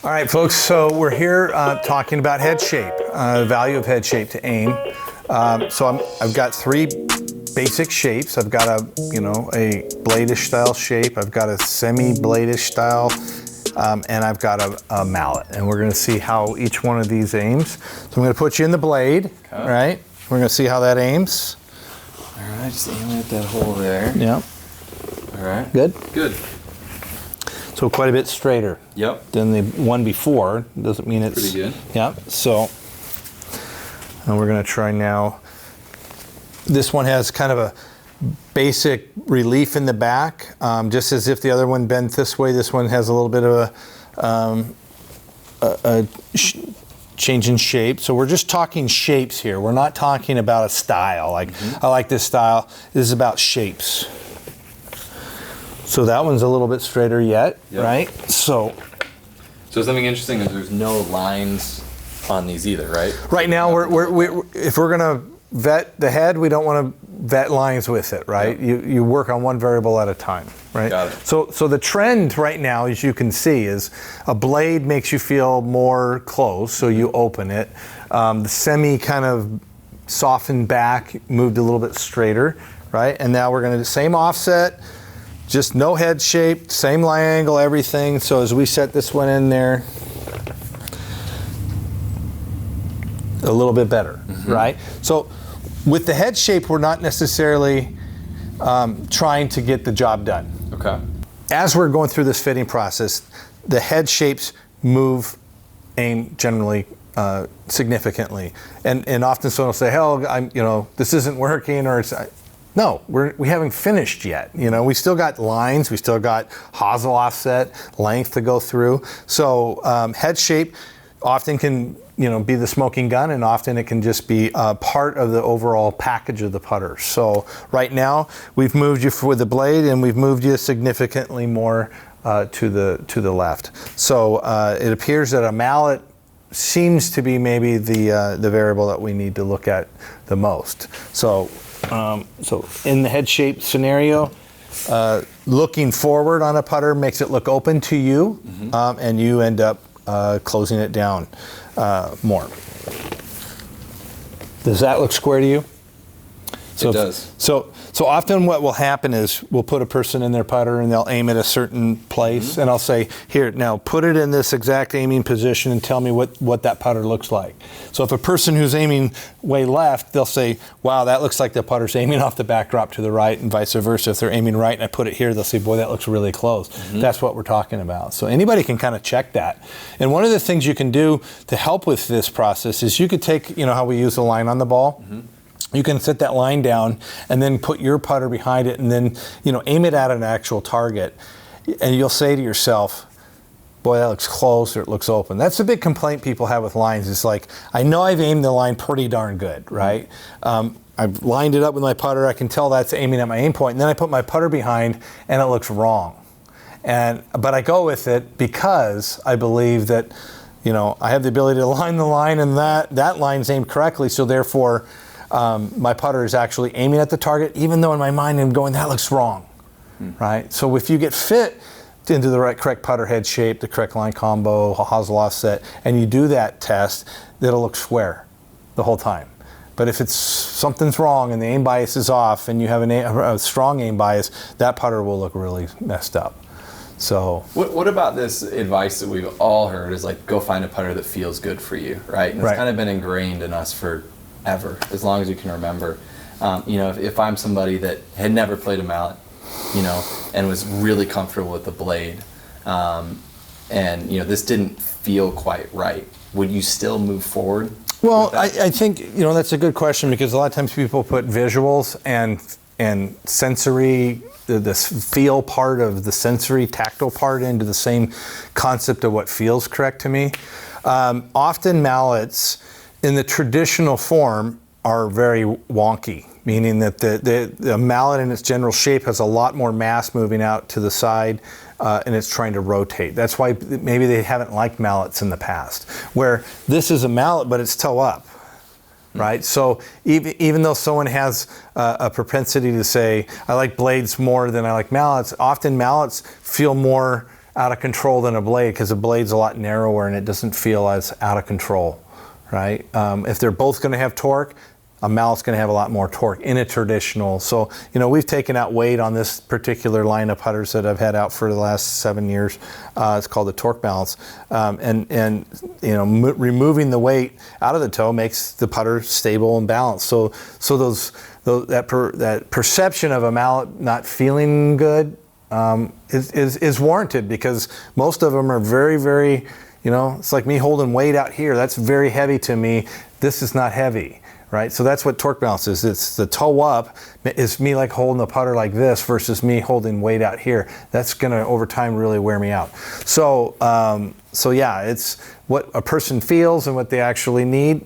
All right, folks, so we're here talking about head shape, the value of head shape to aim. I've got three basic shapes. I've got a bladish style shape, I've got a semi-bladish style, and I've got a mallet. And we're gonna see how each one of these aims. So I'm gonna put you in the blade, okay. Right? We're gonna see how that aims. All right, just aim at that hole there. Yeah. All right. Good? Good. So quite a bit straighter. Yep. Than the one before. Doesn't mean it's pretty good. Yeah. So, and we're gonna try now. This one has kind of a basic relief in the back, just as if the other one bent this way. This one has a little bit of a change in shape. So we're just talking shapes here. We're not talking about a style. Like I like this style. This is about shapes. So that one's a little bit straighter yet, right? So something interesting is there's no lines on these either, right? Right now, if we're gonna vet the head, we don't want to vet lines with it, right? Yep. You work on one variable at a time, right? Got it. So the trend right now, as you can see, is a blade makes you feel more closed, so you open it. The semi kind of softened back, moved a little bit straighter, right? And now we're gonna do the same offset. Just no head shape, same line angle, everything. So as we set this one in there, a little bit better, right? So with the head shape, we're not necessarily trying to get the job done. Okay. As we're going through this fitting process, the head shapes move aim generally significantly. And often someone will say, hell, this isn't working, or it's, no, we haven't finished yet. We still got lines, we still got hosel offset, length to go through. So head shape often can be the smoking gun, and often it can just be part of the overall package of the putter. So right now we've moved you with the blade, and we've moved you significantly more to the left. So it appears that a mallet seems to be maybe the variable that we need to look at the most. So in the head shape scenario, looking forward on a putter makes it look open to you, and you end up closing it down more. Does that look square to you? It does. So often what will happen is we'll put a person in their putter and they'll aim at a certain place, and I'll say, here, now put it in this exact aiming position and tell me what that putter looks like. So if a person who's aiming way left, they'll say, wow, that looks like the putter's aiming off the backdrop to the right, and vice versa. If they're aiming right and I put it here, they'll say, boy, that looks really close. That's what we're talking about. So anybody can kind of check that. And one of the things you can do to help with this process is you could take, how we use the line on the ball. You can set that line down and then put your putter behind it, and then aim it at an actual target, and you'll say to yourself, boy, that looks close, or it looks open. That's the big complaint people have with lines. It's like, I know I've aimed the line pretty darn good, right? I've lined it up with my putter, I can tell that's aiming at my aim point, and then I put my putter behind and it looks wrong. But I go with it because I believe that I have the ability to line the line, and that line's aimed correctly, so therefore my putter is actually aiming at the target, even though in my mind I'm going, that looks wrong, right? So if you get fit into the correct putter head shape, the correct line combo, hosel offset, and you do that test, it'll look square the whole time. But if something's wrong and the aim bias is off, and you have a strong aim bias, that putter will look really messed up. So what about this advice that we've all heard is like, go find a putter that feels good for you, right? And it's kind of been ingrained in us for ever, as long as you can remember. If I'm somebody that had never played a mallet, and was really comfortable with the blade, and this didn't feel quite right, would you still move forward? Well, I think that's a good question, because a lot of times people put visuals and sensory, the feel part of the sensory tactile part into the same concept of what feels correct to me. Often mallets in the traditional form are very wonky, meaning that the mallet in its general shape has a lot more mass moving out to the side, and it's trying to rotate. That's why maybe they haven't liked mallets in the past, where this is a mallet but it's toe up, right? So even though someone has a propensity to say, I like blades more than I like mallets, often mallets feel more out of control than a blade because a blade's a lot narrower and it doesn't feel as out of control, right? If they're both going to have torque, a mallet's going to have a lot more torque in a traditional. So, we've taken out weight on this particular line of putters that I've had out for the last 7 years. It's called the torque balance. Removing the weight out of the toe makes the putter stable and balanced. So that perception of a mallet not feeling good is warranted, because most of them are very, very, it's like me holding weight out here. That's very heavy to me. This is not heavy. Right, so that's what torque balance is. It's the toe up is me like holding the putter like this versus me holding weight out here. That's going to over time really wear me out. So yeah, it's what a person feels and what they actually need.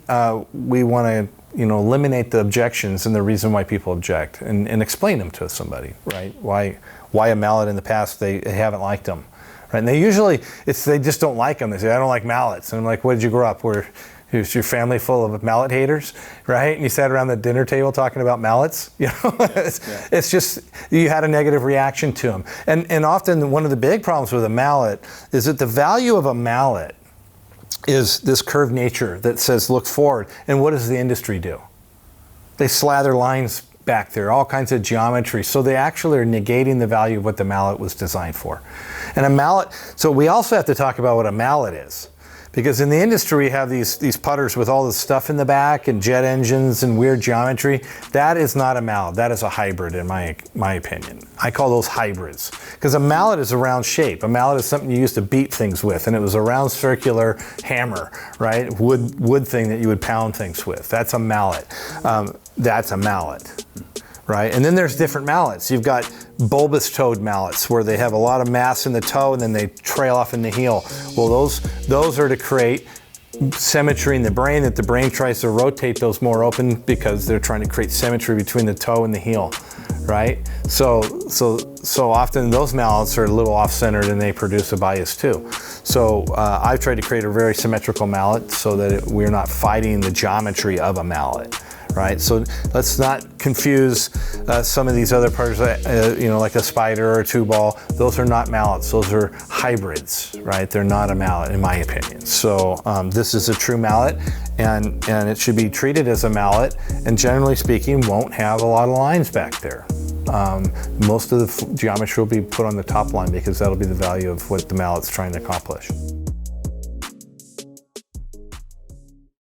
We want to eliminate the objections and the reason why people object, and explain them to somebody. Right, why a mallet in the past they haven't liked them. Right, and they usually they just don't like them. They say, I don't like mallets. And I'm like, what did you grow up where? Is your family full of mallet haters, right? And you sat around the dinner table talking about mallets. It's just you had a negative reaction to them. And often one of the big problems with a mallet is that the value of a mallet is this curved nature that says look forward. And what does the industry do? They slather lines back there, all kinds of geometry. So they actually are negating the value of what the mallet was designed for. And a mallet, so we also have to talk about what a mallet is. Because in the industry, we have these putters with all this stuff in the back and jet engines and weird geometry. That is not a mallet. That is a hybrid, in my opinion. I call those hybrids. Because a mallet is a round shape. A mallet is something you used to beat things with. And it was a round circular hammer, right? Wood thing that you would pound things with. That's a mallet. That's a mallet. Right? And then there's different mallets. You've got bulbous toed mallets where they have a lot of mass in the toe and then they trail off in the heel. Well, those are to create symmetry in the brain, that the brain tries to rotate those more open because they're trying to create symmetry between the toe and the heel, right? So often those mallets are a little off-centered and they produce a bias too. So I've tried to create a very symmetrical mallet so that we're not fighting the geometry of a mallet. Right, so let's not confuse some of these other parts, like a spider or a two ball. Those are not mallets. Those are hybrids, right? They're not a mallet, in my opinion. So this is a true mallet, and it should be treated as a mallet. And generally speaking, won't have a lot of lines back there. Most of the geometry will be put on the top line because that'll be the value of what the mallet's trying to accomplish.